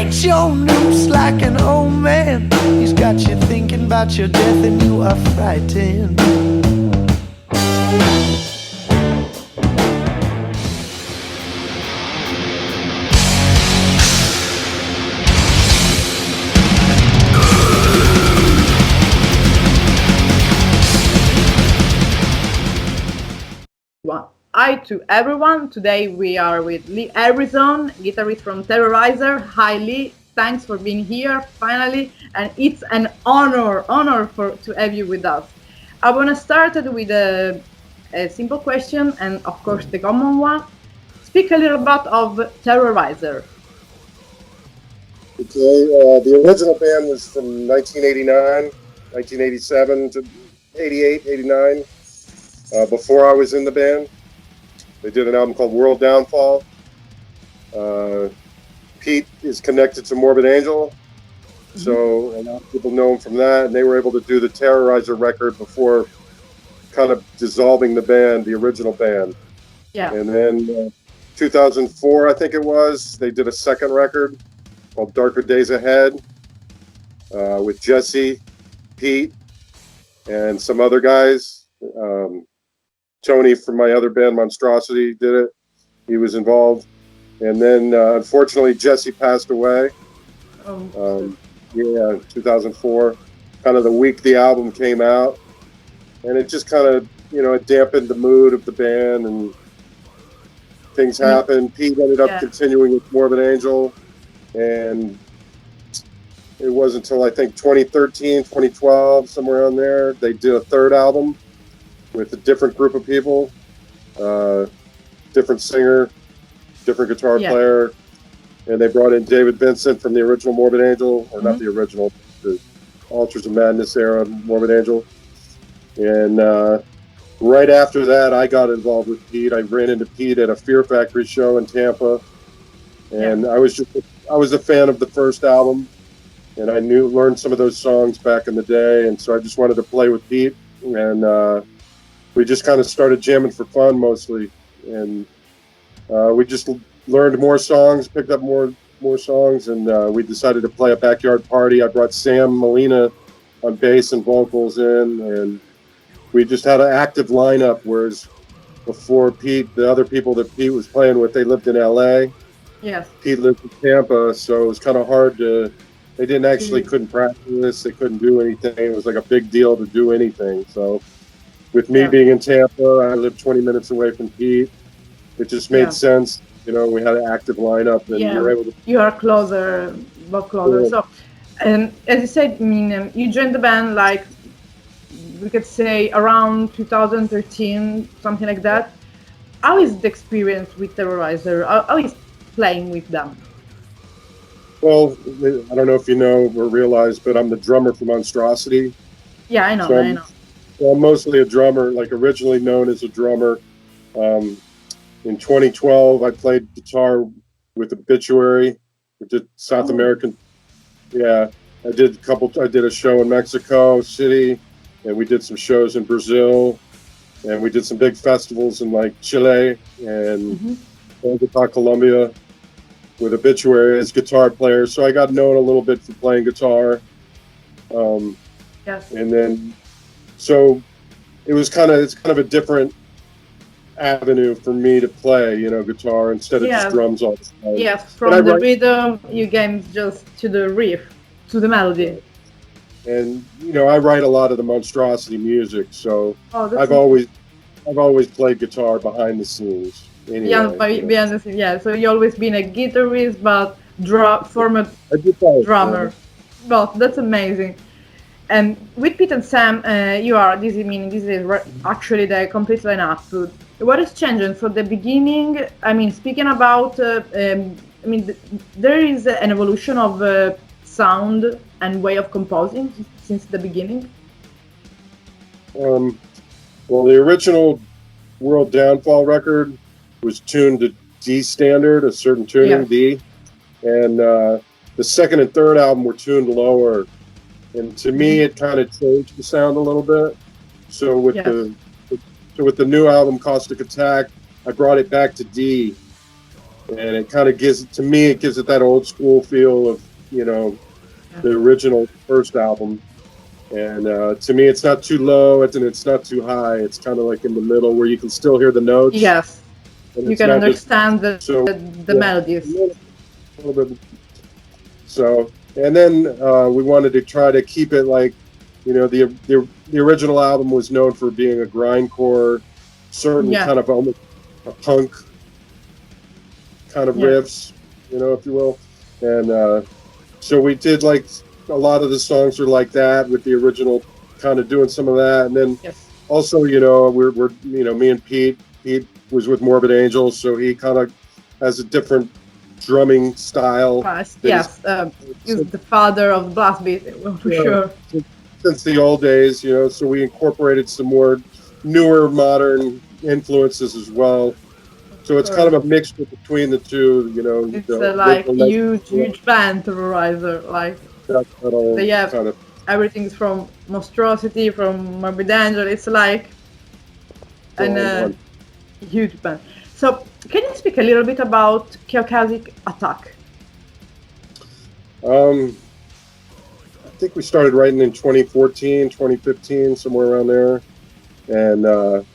Ain't your noose like an old man? He's got you thinking about your death and you are frightened. Hi to everyone. Today we are with Lee Harrison, guitarist from Terrorizer. Hi Lee, thanks for being here finally, and it's an honor to have you with us. I want to start with a simple question, and of course the common one. Speak a little bit of Terrorizer. Okay, the original band was from 1989, 1987 to 88, 89. Before I was in the band, they did an album called World Downfall. Pete is connected to Morbid Angel, so a lot of people know him from that, and they were able to do the Terrorizer record before kind of dissolving the band, the original band. Yeah. And then 2004, I think it was, they did a second record called Darker Days Ahead with Jesse, Pete, and some other guys. Tony from my other band, Monstrosity, did it. He was involved. And then, unfortunately, Jesse passed away. Yeah, 2004. Kind of the week the album came out. And it just kind of, it dampened the mood of the band and things happened. Pete ended up continuing with Morbid Angel. And it wasn't until, I think, 2013, 2012, somewhere around there, they did a third album with a different group of people, different singer, different guitar player, and they brought in David Vincent from the original Morbid Angel, or not the original, the Altars of Madness era Morbid Angel. And right after that, I got involved with Pete. I ran into Pete at a Fear Factory show in Tampa, and I was a fan of the first album, and I learned some of those songs back in the day, and so I just wanted to play with Pete, and we just kind of started jamming for fun mostly, and we just learned more songs, picked up more songs, and we decided to play a backyard party. I brought Sam Molina on bass and vocals in, and we just had an active lineup, whereas before Pete, the other people that Pete was playing with, they lived in LA. Yes. Pete lived in Tampa, so it was kind of hard to, they couldn't practice, they couldn't do anything. It was like a big deal to do anything, so with me being in Tampa, I lived 20 minutes away from Pete. It just made sense. We had an active lineup, and we were able to. You are closer, both closer. Yeah. So, as you said, you joined the band like we could say around 2013, something like that. How is the experience with Terrorizer? How is playing with them? Well, I don't know if you know or realize, but I'm the drummer for Monstrosity. Yeah, I know. So I know. So I'm mostly a drummer, like originally known as a drummer. In 2012, I played guitar with Obituary, we did South American. Yeah, I did a show in Mexico City, and we did some shows in Brazil, and we did some big festivals in like Chile and Bogota, Colombia, with Obituary as guitar player. So I got known a little bit for playing guitar. Yes. And then, so it's kind of a different avenue for me to play, guitar instead of just drums all the time. Yes, from the rhythm, you came just to the riff, to the melody. And I write a lot of the Monstrosity music, so I've always played guitar behind the scenes. Anyway, behind the scenes, yeah. So you always been a guitarist, but former drummer. Well, that's amazing. And with Pete and Sam, this is actually the complete lineup. What is changing from the beginning? I mean, speaking about, there is an evolution of sound and way of composing since the beginning. Well, the original World Downfall record was tuned to D standard, a certain tuning, D, and the second and third album were tuned lower. And to me, it kind of changed the sound a little bit. So with the new album, Caustic Attack, I brought it back to D. and it kind of gives it that old school feel of the original first album. And to me, it's not too low and it's not too high. It's kind of like in the middle where you can still hear the notes. Yes, you can understand the melodies. A little bit. So, and then we wanted to try to keep it like, the original album was known for being a grindcore, certain kind of almost a punk kind of riffs, if you will. And so we did like a lot of the songs are like that with the original kind of doing some of that. And then also, we're me and Pete was with Morbid Angel, so he kind of has a different drumming style. Yes, he's the father of blast beat for sure. Since the old days, so we incorporated some more newer modern influences as well. So it's kind of a mixture between the two, It's like huge band, Terrorizer. Like they have kind of everything from Monstrosity, from Morbid Angel. It's like a huge band. So can you speak a little bit about Caucasic Attack? I think we started writing in 2014, 2015, somewhere around there. And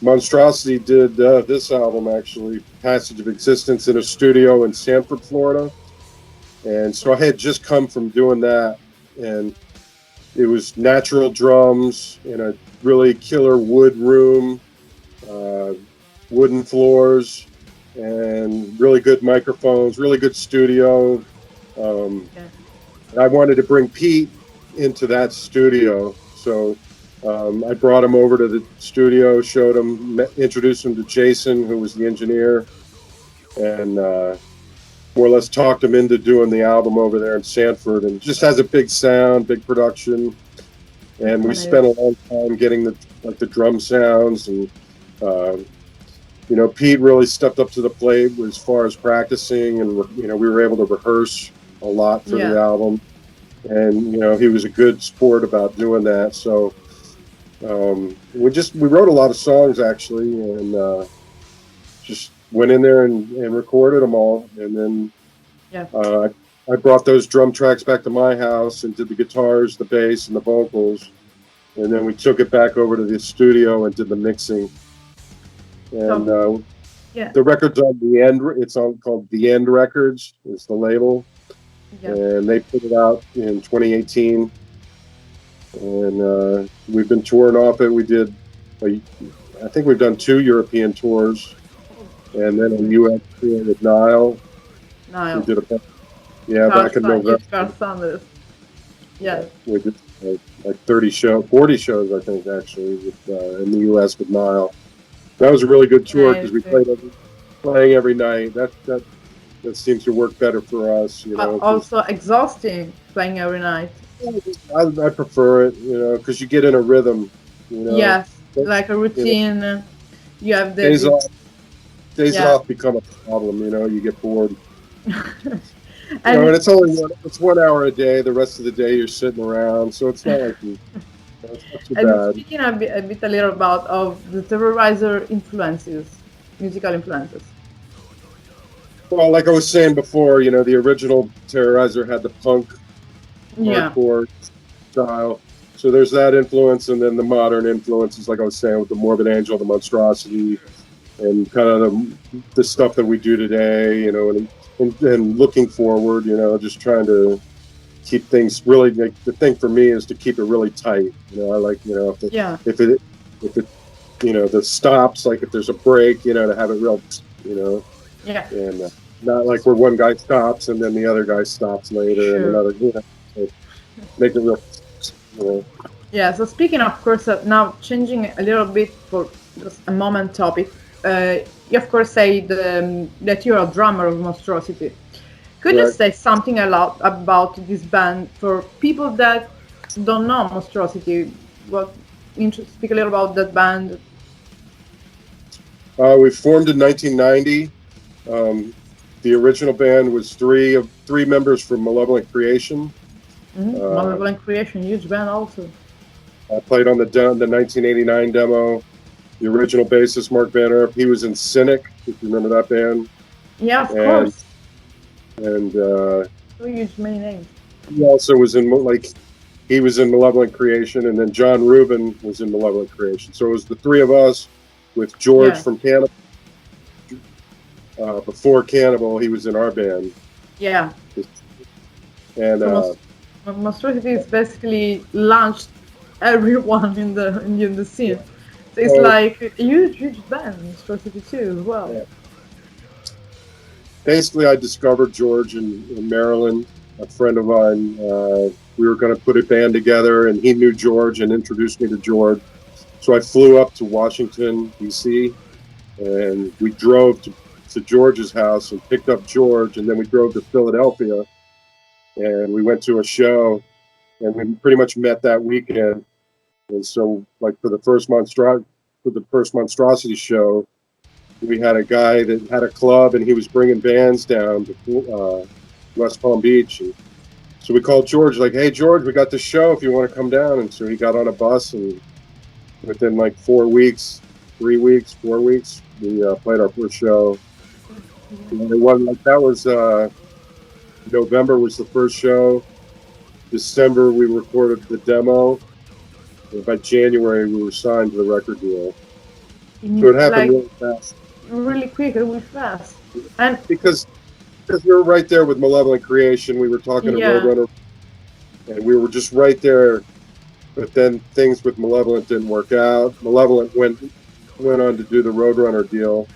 Monstrosity did this album, actually, Passage of Existence, in a studio in Sanford, Florida. And so I had just come from doing that. And it was natural drums in a really killer wood room, wooden floors, and really good microphones, really good studio. I wanted to bring Pete into that studio, so I brought him over to the studio, showed him, introduced him to Jason, who was the engineer, and more or less talked him into doing the album over there in Sanford. And it just has a big sound, big production, and we spent a long time getting the drum sounds. And Pete really stepped up to the plate as far as practicing, and we were able to rehearse a lot for the album, and he was a good sport about doing that. So we wrote a lot of songs, actually, and just went in there and recorded them all. And then I brought those drum tracks back to my house and did the guitars, the bass, and the vocals, and then we took it back over to the studio and did the mixing. And the record's on The End. It's called The End Records. It's the label. And they put it out in 2018, and we've been touring off it. We did, I think we've done 2 European tours, and then a U.S. tour with Nile. We did back in November. We did like 40 shows, I think, actually, in the U.S. with Nile. That was a really good tour because we playing every night. That seems to work better for us, Also exhausting playing every night. I prefer it, because you get in a rhythm. Yes, like a routine. You have the days off become a problem. You get bored. and it's only it's 1 hour a day. The rest of the day you're sitting around, so it's not like it's not too bad. Speaking a little about of the Terrorizer influences, musical influences. Well, like I was saying before, the original Terrorizer had the punk, hardcore style. So there's that influence, and then the modern influences, like I was saying, with the Morbid Angel, the Monstrosity, and kind of the stuff that we do today, and looking forward, just trying to keep things really. Like, the thing for me is to keep it really tight. I like, if it the stops, like if there's a break, to have it real, and not like where one guy stops and then the other guy stops later, and another, so make it real. Yeah. So speaking, of course, now changing a little bit for just a moment topic. You of course say that you're a drummer of Monstrosity. Could you say something a lot about this band for people that don't know Monstrosity? Speak a little about that band. We formed in 1990. The original band was three members from Malevolent Creation. Malevolent Creation, huge band also. I played on the 1989 demo. The original bassist, Mark Van Erp, he was in Cynic, if you remember that band. Yeah, of course. And So huge, many names. he also was in he was in Malevolent Creation, and then John Rubin was in Malevolent Creation. So it was the three of us with George from Cannibal. Before Cannibal, he was in our band. Yeah. And so Monstrosity is basically launched everyone in the scene. So it's like a huge band, Monstrosity too, as well. Yeah. Basically, I discovered George in Maryland. A friend of mine, we were going to put a band together, and he knew George and introduced me to George. So I flew up to Washington, D.C., and we drove to George's house and picked up George, and then we drove to Philadelphia, and we went to a show, and we pretty much met that weekend. And so, like for the first Monstrosity show, we had a guy that had a club, and he was bringing bands down to West Palm Beach. And so we called George, like, "Hey, George, we got this show if you want to come down." And so he got on a bus, and within like 4 weeks, we played our first show. And it wasn't like that was November was the first show. December we recorded the demo. And by January we were signed to the record deal. So it happened really fast. Really quick, really fast. And because we were right there with Malevolent Creation. We were talking to Roadrunner, and we were just right there. But then things with Malevolent didn't work out. Malevolent went on to do the Roadrunner deal,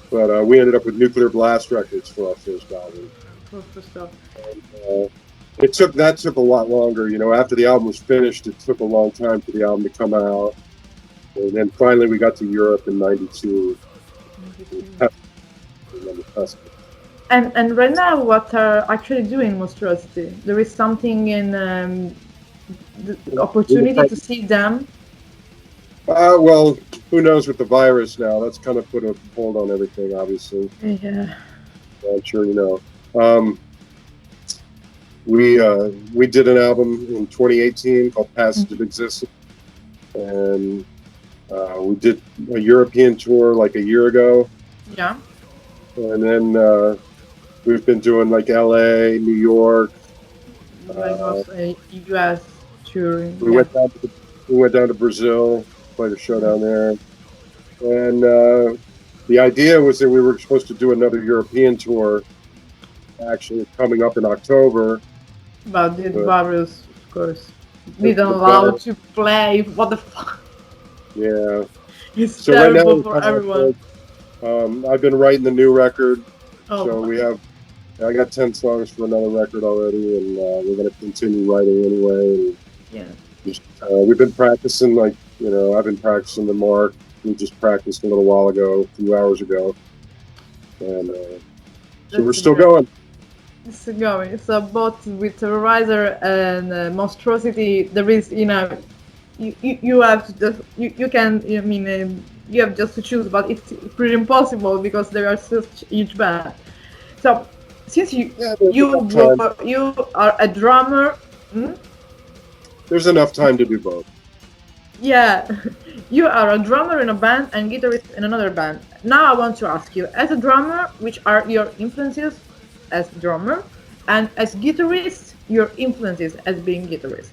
but we ended up with Nuclear Blast Records for our first album. And, it took a lot longer. You know, after the album was finished, it took a long time for the album to come out, and then finally we got to Europe in '92. And right now, what are actually doing Monstrosity? There is something in the opportunity to see them. Well, who knows with the virus now? That's kind of put a hold on everything, obviously. Yeah. I'm sure you know. We did an album in 2018 called Passage of Existence, and we did a European tour like a year ago. Yeah. And then we've been doing like LA, New York. Like also a US touring. We went down to Brazil, played a show down there. And the idea was that we were supposed to do another European tour, actually coming up in October. But the virus, of course, didn't allow to play. What the fuck? Yeah. It's terrible right now, for everyone. I've been writing the new record. So I got 10 songs for another record already, and we're going to continue writing anyway. And we've been practicing, like, you know, I've been practicing the mark. We just practiced a little while ago, a few hours ago. And so we're still going. It's going. So both with Terrorizer and Monstrosity, there is, you know, you have to just, you can, I mean, you have just to choose, but it's pretty impossible because they are such huge band. So since you are a drummer, there's enough time to do both. Yeah, you are a drummer in a band and guitarist in another band. Now I want to ask you, as a drummer, which are your influences as drummer, and as guitarist, your influences as being guitarist,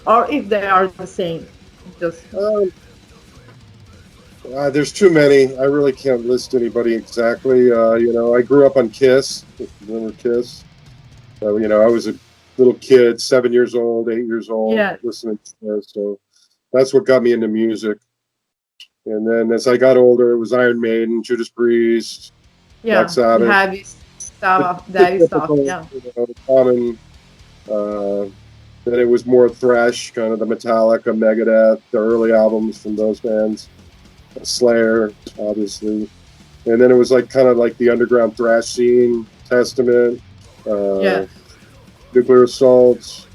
or if they are the same, just. There's too many. I really can't list anybody exactly. You know, I grew up on Kiss. Remember Kiss? You know, I was a little kid, 7 years old, 8 years old, listening to Kiss. So that's what got me into music. And then as I got older, it was Iron Maiden, Judas Priest, Black Sabbath. Heavy stuff, yeah. You know, common. Then it was more thrash, kind of the Metallica, Megadeth, the early albums from those bands. Slayer, obviously, and then it was like kind of like the underground thrash scene, Testament, Nuclear Assault,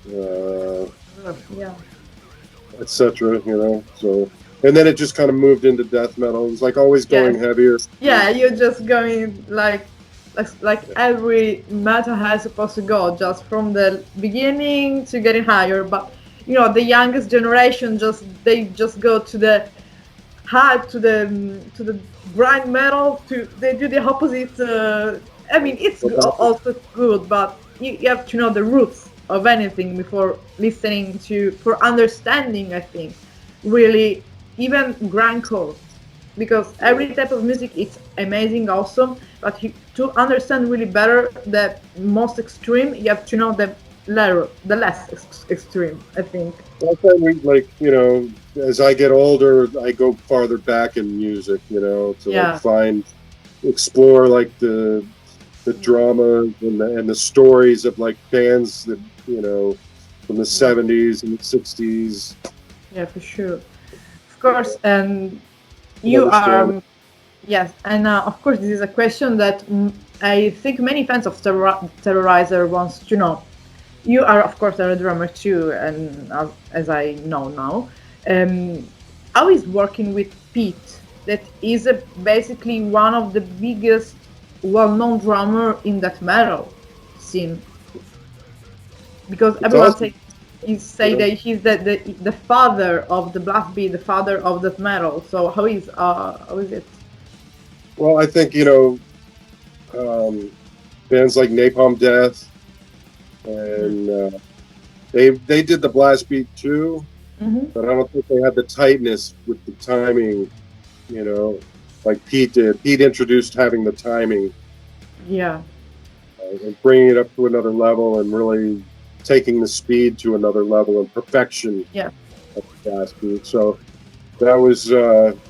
etc. You know, so and then it just kind of moved into death metal. It was like always going heavier. Yeah, you're just going like every metal has supposed to go, just from the beginning to getting higher. But you know, the youngest generation they just go to the hard to the grind metal to they do the opposite. I mean, it's also good, but you have to know the roots of anything before listening to, for understanding, I think, really, even grindcore, because every type of music is amazing, awesome, but to understand really better the most extreme, you have to know the less extreme, I think. I find, like, as I get older, I go farther back in music, to like explore like the drama and the stories of like bands that from the 70s and the 60s. Yeah, for sure, of course. And you are, yes, and of course this is a question that I think many fans of Terrorizer wants to know. You are, of course, a drummer too, and as I know now, how is working with Pete? That is basically one of the biggest, well-known drummer in that metal scene. Because everyone say that he's the father of the blast beat, the father of that metal. So how is it? Well, I think bands like Napalm Death. And they did the blast beat too, but I don't think they had the tightness with the timing, like Pete did. Pete introduced having the timing, and bringing it up to another level, and really taking the speed to another level and perfection of the blast beat. So that was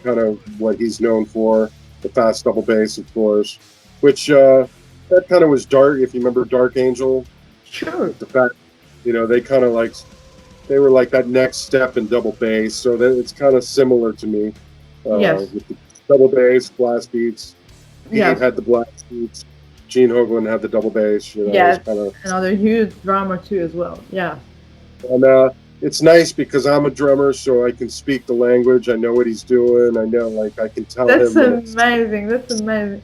kind of what he's known for. The fast double bass, of course, which that kind of was dark. If you remember Dark Angel. Sure. The fact, they kind of like, they were like that next step in double bass, so that it's kind of similar to me. With the double bass, blast beats. He had the blast beats. Gene Hoglan had the double bass. Another huge drummer too as well. Yeah. And it's nice because I'm a drummer, so I can speak the language. I know what he's doing. I know, like, I can tell him. That's amazing. That's amazing.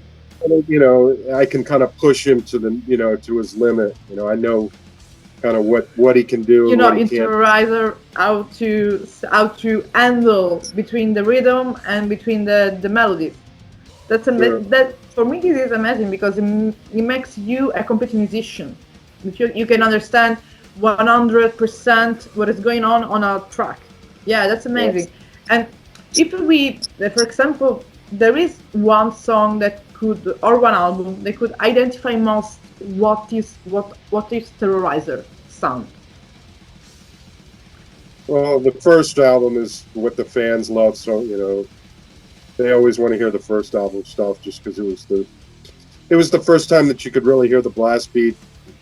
I can kind of push him to the, to his limit. I know kind of what he can do. In Terrorizer, how to handle between the rhythm and between the melodies. That's that for me. This is amazing because it makes you a complete musician. You can understand 100% what is going on a track. Yeah, that's amazing. Yes. And if we, for example, there is one song that could, or one album, they could identify most what is Terrorizer sound. Well, the first album is what the fans love, so they always want to hear the first album stuff just because it was the first time that you could really hear the blast beat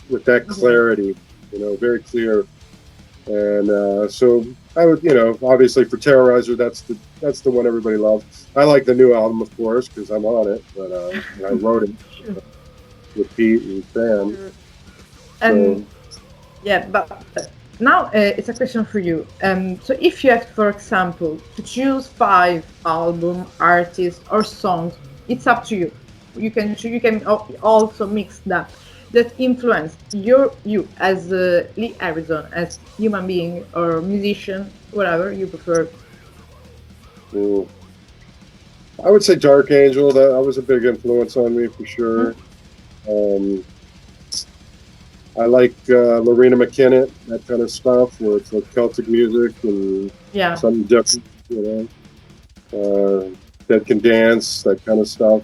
with that clarity, very clear. And so I would, obviously for Terrorizer, that's the one everybody loves. I like the new album, of course, because I'm on it, but I wrote it with Pete and Sam. And but now it's a question for you. So if you have, for example, to choose 5 album, artists, or songs, it's up to you. You can also mix that influenced you as Lee Harrison, as human being or musician, whatever you prefer. I would say Dark Angel. That was a big influence on me for sure. I like Lorena McKinnon, that kind of stuff, where it's like Celtic music and something different, that can dance, that kind of stuff.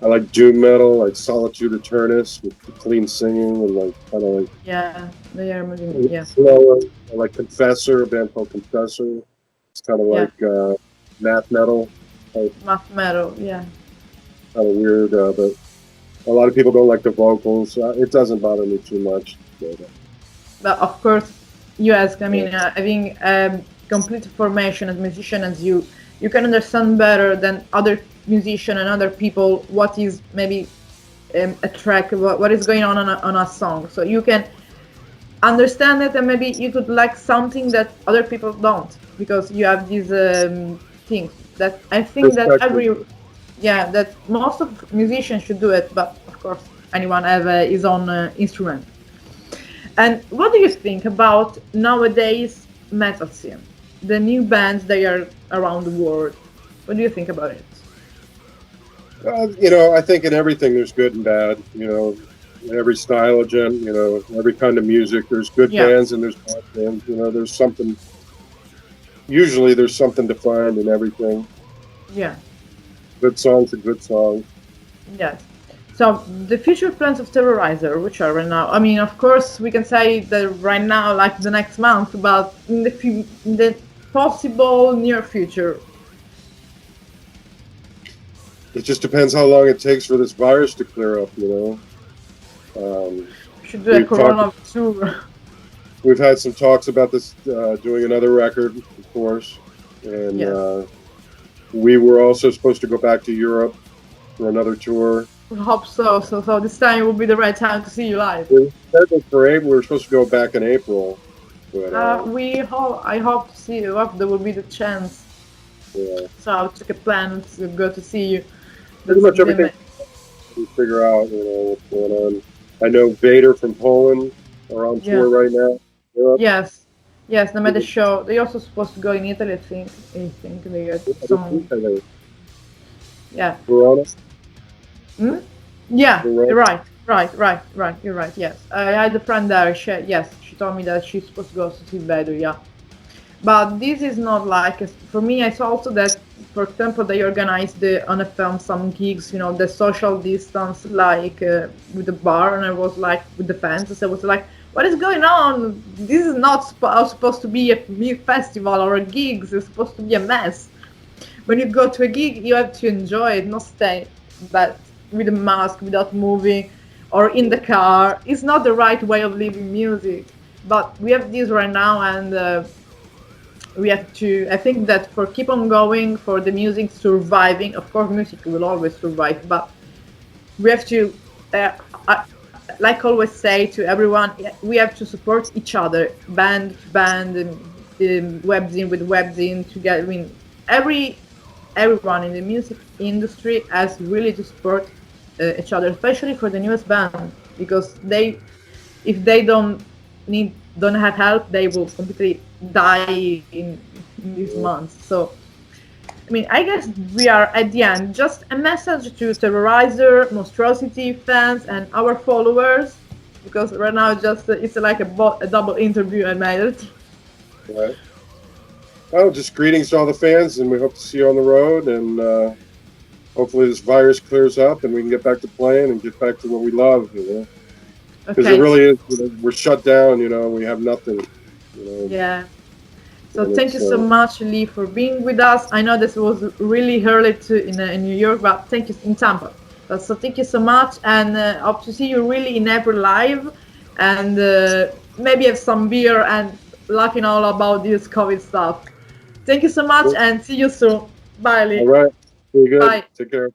I like doom metal, like Solitude Eternus with the clean singing and like kind of like they are amazing. Slower. I like Confessor, a band called Confessor. It's kind of like math metal. Math metal, Kind of weird, but a lot of people don't like the vocals. It doesn't bother me too much. But of course, you ask. I mean, having complete formation as a musician as you can understand better than other musicians and other people what is maybe a track, what is going on a song. So you can understand it, and maybe you could like something that other people don't, because you have these things that I think that that most of musicians should do it, but of course anyone have his own instrument. And what do you think about nowadays metal scene? The new bands they are around the world, What do you think about it? I think in everything there's good and bad. Every style of every kind of music. There's good bands and there's bad bands. There's something. Usually, there's something to find in everything. Yeah. Good songs are good songs. Yes. So the future plans of Terrorizer, which are right now? I mean, of course, we can say that right now, like the next month, but in the possible near future. It just depends how long it takes for this virus to clear up. We should do a Corona tour. We've had some talks about this, doing another record, of course, and we were also supposed to go back to Europe for another tour. We hope so. So this time will be the right time to see you live. We were supposed to go back in April. But, I hope to see you. There will be the chance. Yeah. So I'll take a plan to go to see you. Pretty much everything we figure out, what's going on. I know Vader from Poland are on tour right now. Yes, they made a show. They're also supposed to go in Italy, I think they got some. Yeah. Verona? Yeah, you're right. You're right. Yes, I had a friend there. She told me that she's supposed to go to see Vader. Yeah, but this is not like for me. I saw also that, for example, they organized on a film some gigs. The social distance, like with the bar, and I was like with the fans. I was like, what is going on? This is not supposed to be a festival or a gig. It's supposed to be a mess. When you go to a gig, you have to enjoy it, not stay but with a mask, without moving, or in the car. It's not the right way of living music. But we have this right now, and we have to. I think that for keep on going, for the music surviving. Of course, music will always survive, but we have to. Like always say to everyone, we have to support each other, band, and webzine with webzine together. I mean, everyone in the music industry has really to support each other, especially for the newest band, because if they don't have help, they will completely die in these months. So, I mean, I guess we are at the end. Just a message to Terrorizer, Monstrosity fans, and our followers, because right now it's like a double interview I made it. Right. Well, just greetings to all the fans, and we hope to see you on the road, and hopefully this virus clears up and we can get back to playing and get back to what we love, Because it really is, we're shut down, we have nothing, Yeah. So thank you so much, Lee, for being with us. I know this was really early in New York, but thank you in Tampa. So thank you so much, and hope to see you really in April live, and maybe have some beer and laughing all about this COVID stuff. Thank you so much, and see you soon. Bye, Lee. All right. Very good. Bye. Take care.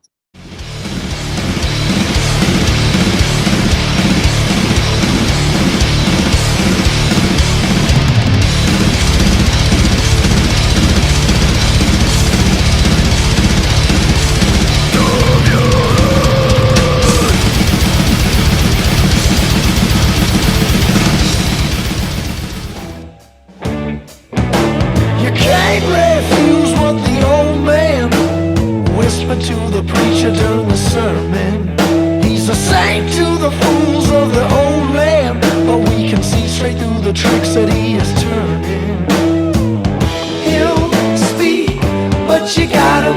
You can't refuse what the old man whispered to the preacher during the sermon. He's a saint to the fools of the old land, but we can see straight through the tricks that he is turning. He'll speak, but you gotta